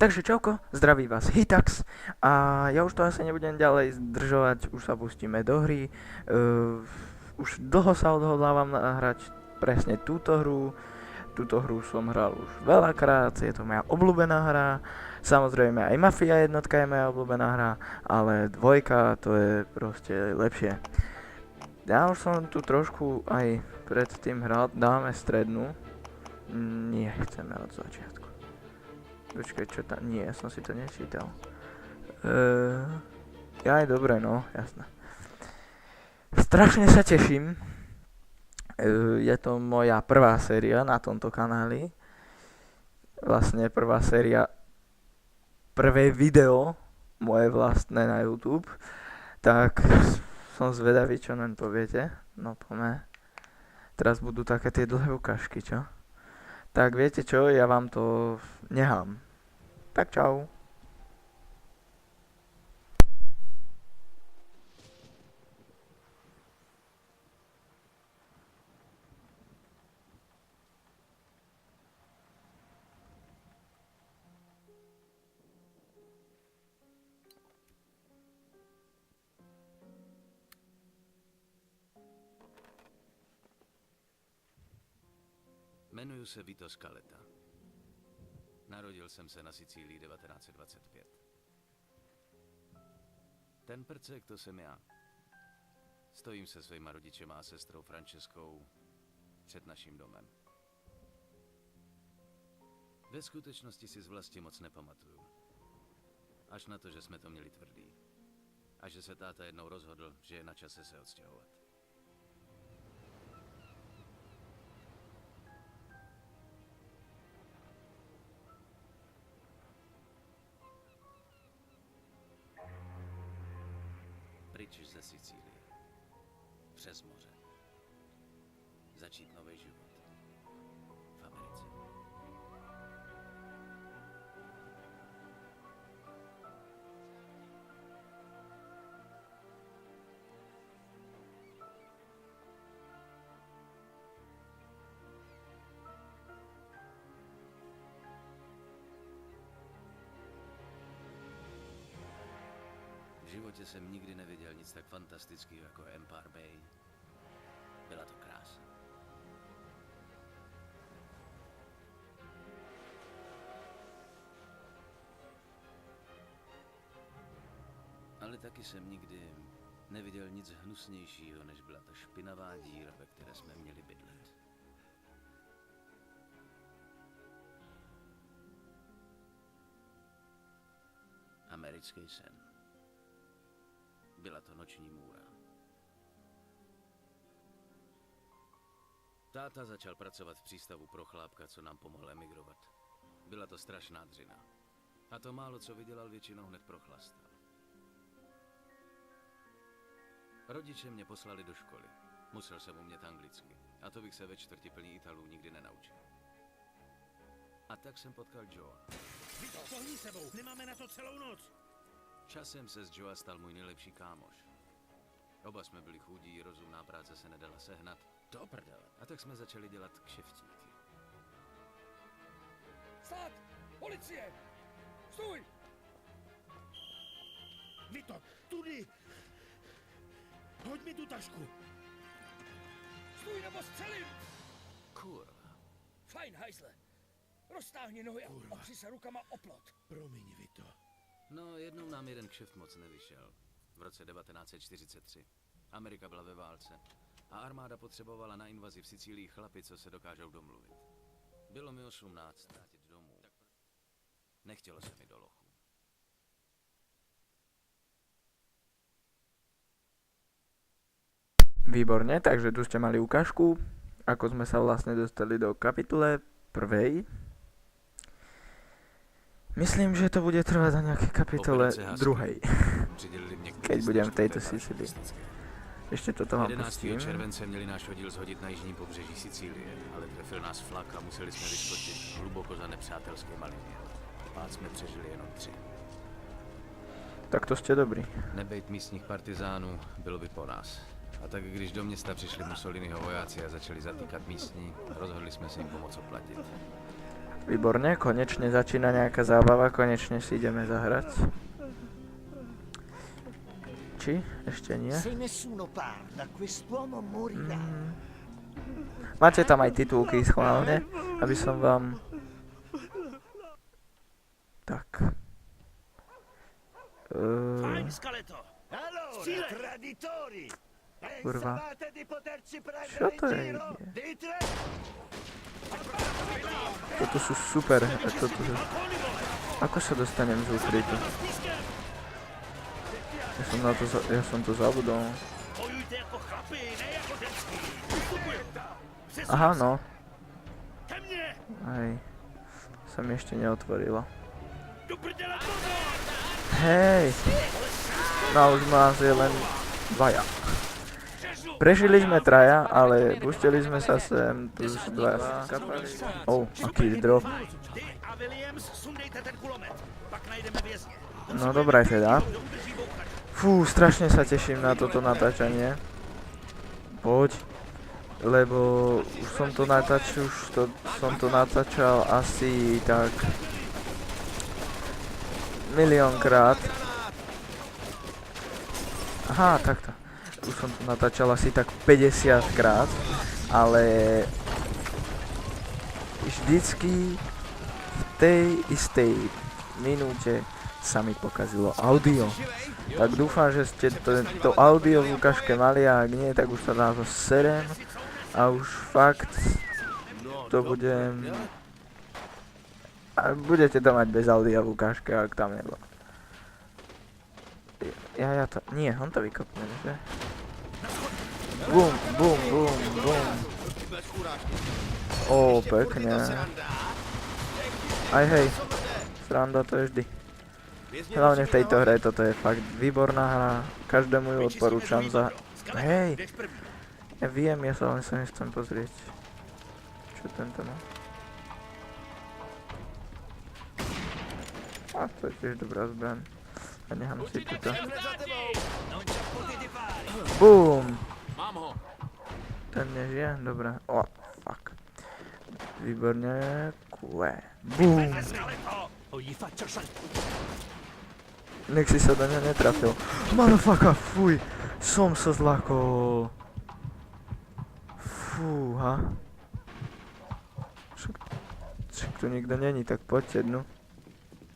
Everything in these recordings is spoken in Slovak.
Takže čauko, zdraví vás Hitax a ja už to asi nebudem ďalej zdržovať, už sa pustíme do hry. Už dlho sa odhodlávam nahrať presne túto hru. Túto hru som hral už veľakrát, je to moja obľúbená hra. Samozrejme aj Mafia jednotka je moja obľúbená hra, ale dvojka to je proste lepšie. Ja už som tu trošku aj predtým hral, dáme strednú. Nie, chceme od začiatku. Počkaj, čo tam... Nie, ja som si to nečítal. Aj dobre, no, jasné. Strašne sa teším. Je to moja prvá séria na tomto kanáli. Vlastne prvá séria, prvé video moje vlastné na YouTube. Tak som zvedavý, čo naň poviete. No poďme. Teraz budú také tie dlhé ukážky, čo? Tak viete čo, ja vám to nechám. Tak čau. Jmenuji se Vito Scaletta. Narodil jsem se na Sicílii 1925. Ten prcek, to jsem já. Stojím se svýma rodičema a sestrou Franceskou před naším domem. Ve skutečnosti si z vlasti moc nepamatuju. Až na to, že jsme to měli tvrdý. A že se táta jednou rozhodl, že je na čase se odstěhovat. Pryč ze Sicílie. Přes moře. Začít nový život. V Americe. V životě jsem nikdy neviděl nic tak fantastického jako Empire Bay. Byla to krása. Ale taky jsem nikdy neviděl nic hnusnějšího, než byla ta špinavá díra, ve které jsme měli bydlet. Americký sen. Byla to noční můra. Táta začal pracovat v přístavu pro chlápka, co nám pomohl emigrovat. Byla to strašná dřina. A to málo, co vydělal, většinou hned prochlastal. Rodiče mě poslali do školy. Musel jsem umět anglicky. A to bych se ve čtvrti plný Italů nikdy nenaučil. A tak jsem potkal Joea. Vito, pohni sebou, nemáme na to celou noc. Časem se z Joea stal můj nejlepší kámoš. Oba jsme byli chudí, rozumná práce se nedala sehnat. Do prdele. A tak jsme začali dělat kšeftíky. Stát! Policie! Stůj! Vito, tudy! Hoď mi tu tašku. Stůj nebo střelím! Kurva. Fajn, hajzle. Roztáhni nohy a opři se rukama o plot. Promiň, Vito. No, jednou nám jeden kšeft moc nevyšel. V roce 1943. Amerika byla ve válce. A armáda potřebovala na invazi v Sicílii chlapy, co se dokážou domluvit. Bylo mi 18, vrátit domů. Nechtělo se mi do lochu. Výborne, takže tu ste mali ukážku, ako sme sa vlastne dostali do kapitule prvej. Myslím, že to bude trvať za nejaké kapitole druhej, keď budem v tejto Sicílii. Ještě toto vám 11. pustím. července měli náš oddíl zhodit na jižním pobřeží Sicílie, ale trefil nás flak a museli jsme vyskočit hluboko za nepřátelským linie. Pád jsme přežili jenom 3. Tak to ste dobrý. Nebejt místních partizánů, bylo by po nás. A tak když do města přišli Mussoliniho vojáci a začali zatýkat místní, rozhodli jsme se jim pomoct oplatit. Výborne, konečne začína nejaká zábava, konečne si ideme zahrať. Či? Ešte nie? Se nessuno parla, quest'uomo morirà. Máte tam aj titulky schválne, aby som vám... Tak. Fajn, skeleto! Allora, Stile! traditori! Kurva. Pensavate di poterci Čo prendere to in je? giro? Dite? Toto sú super. Ako sa dostanem z úkrytu? Ja som to zabudol. Bojujte jako chlapi, ne jako dětský! Ustupujte! Aha, no. Ke mně! Aj. Sa mi ešte neotvorilo. Do prdele, pozor! Hej! No už nás je len dvaja. Prežili sme traja, ale pustili sme sa sem plus dvaja. Oh, aký drop. Ty a Williams sundejte ten kulomet, pak najdeme vězně. No dobré teda. Kdo udrží bouchač? Fú, strašne sa teším na toto natáčanie. Poď. Lebo už som to natáčal asi tak miliónkrát. Aha, takto. Už som to natáčal asi tak 50 krát, ale vždycky v tej istej minúte sa mi pokazilo audio. Tak dúfam, že ste to audio v ukážke mali a ak nie, tak už sa na to serem a už fakt to budem... A budete to mať bez audia v ukážke, ak tam nebolo. Ja to... Nie, on to vykopne, že? Bum, bum, bum, bum. Ó, pekne. Aj hej, sranda to je vždy. Hlavne v tejto hre, toto je fakt výborná hra, každému ju odporúčam za... Hej! Ja viem, ja sa len sa nechcem pozrieť. Čo tento má? A to je tiež dobrá zbraň. A nechám si túto. Bum! Mám ho. Ten nežije? Dobré. O, fuck. Výborne. Kue. Bum! Skeleto! O gli faccio saltare! Nech si sa do ňa netrafil. Motherfucker, fuj. Som sa zlakol. Fúha. Však tu nikto není, tak poďte dnu.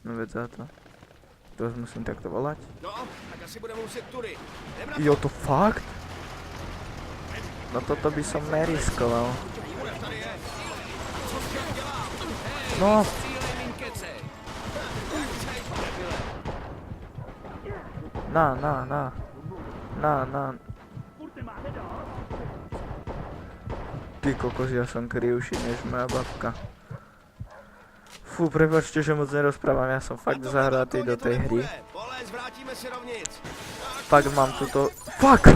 No veď za to. To vás musím takto volať. No, tak asi budeme muset tudy. Jo, to fakt? No toto by som neriskoval. No. Na. Ty kokos, ja som krivší než moja babka. Fú, prepáčte, že moc nerozprávam, ja som fakt zahratý do tej hry. Fakt mám túto... Fuck!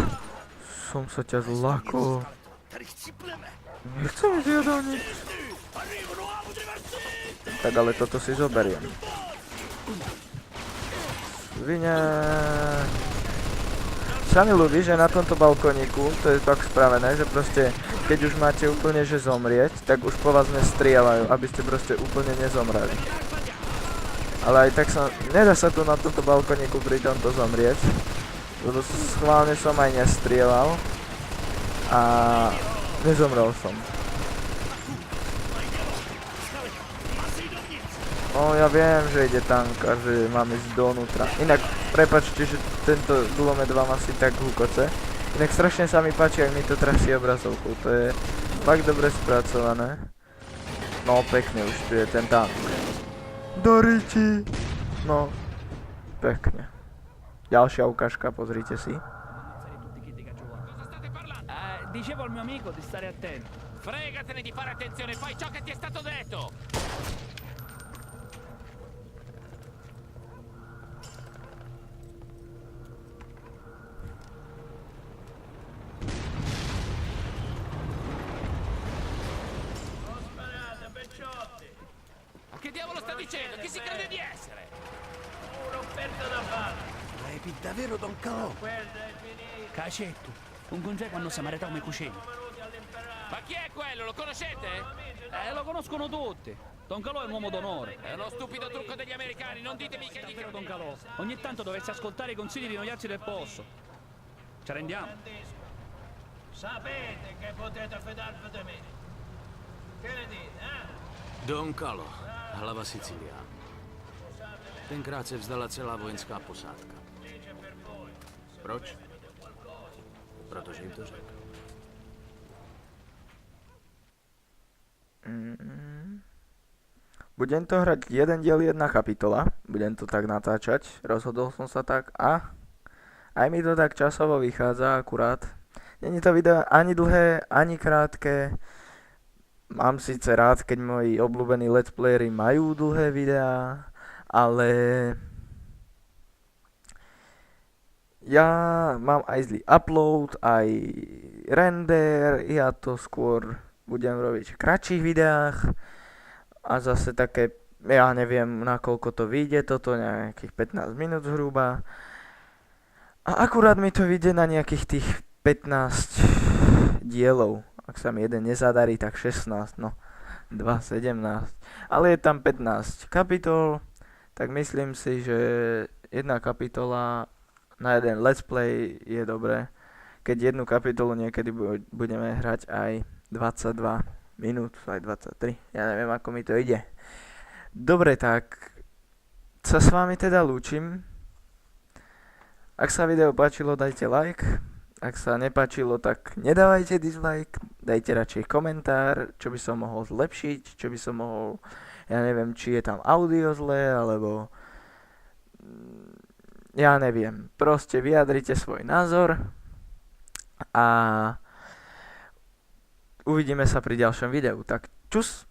Som sa ťa zlakol. Tady chcípneme! Nechcem žiadať nič. Tak ale toto si zoberiem. Svine. Sa mi ľúbi, že na tomto balkóniku to je tak spravené, že proste keď už máte úplne že zomrieť, tak už po vás nestrieľajú, aby ste proste úplne nezomreli. Ale aj tak sa, nedá sa tu na tomto balkóniku pri tomto zomrieť. Lebo schválne som aj nestrieľal a nezomrel som. No ja viem, že ide tank a že mám ísť donútra. Inak, prepáčte, že tento gulomet vám asi tak húkoce. Inak strašne sa mi páči, ak mi to trasie obrazovku. To je fakt dobre spracované. No pekne už tu je ten tank. Doriti! No, pekne. Ďalšia ukážka, pozrite si. Dicevo al mio amico di stare attento. Fregatene di fare attenzione, fai ciò che ti è stato detto! Ma che diavolo sta dicendo? Chi si crede di essere? Repi davvero Don Calo? Cacetto, un congeco quando si marità come cucina. Ma chi è quello? Lo conoscete? Lo conoscono tutti. Don Calò è un uomo d'onore. È uno stupido trucco degli americani, non ditemi che gli Davvero, Don Calò. Ogni tanto dovresti ascoltare i consigli di noiarsi del posto. Ci arrendiamo? Sapete che potete fidarvi di me. Che ne dite, eh? Don Kalo, hlava Sicília. Tenkrát se vzdala celá vojenská posádka. Proč? Protože jim to řekl. Budem to hrať jeden diel, jedna kapitola. Budem to tak natáčať. Rozhodol som sa tak a aj mi to tak časovo vychádza akurát. Není to video ani dlhé, ani krátke. Mám síce rád, keď moji obľúbení let's playery majú dlhé videá, ale ja mám aj zlý upload, aj render, ja to skôr budem robiť v kratších videách a zase také, ja neviem, nakoľko to vyjde, toto nejakých 15 minút zhruba. A akurát mi to vyjde na nejakých tých 15 dielov. Ak sa mi jeden nezadarí, tak 16, no 2, 17. Ale je tam 15 kapitol, tak myslím si, že jedna kapitola na jeden let's play je dobré. Keď jednu kapitolu niekedy budeme hrať aj 22 minút, aj 23. Ja neviem, ako mi to ide. Dobre, tak sa s vami teda lúčim. Ak sa video páčilo, dajte like. Ak sa nepáčilo, tak nedávajte dislike. Dajte radšej komentár, čo by som mohol zlepšiť, čo by som mohol, ja neviem, či je tam audio zlé, alebo ja neviem. Proste vyjadrite svoj názor a uvidíme sa pri ďalšom videu. Tak čus!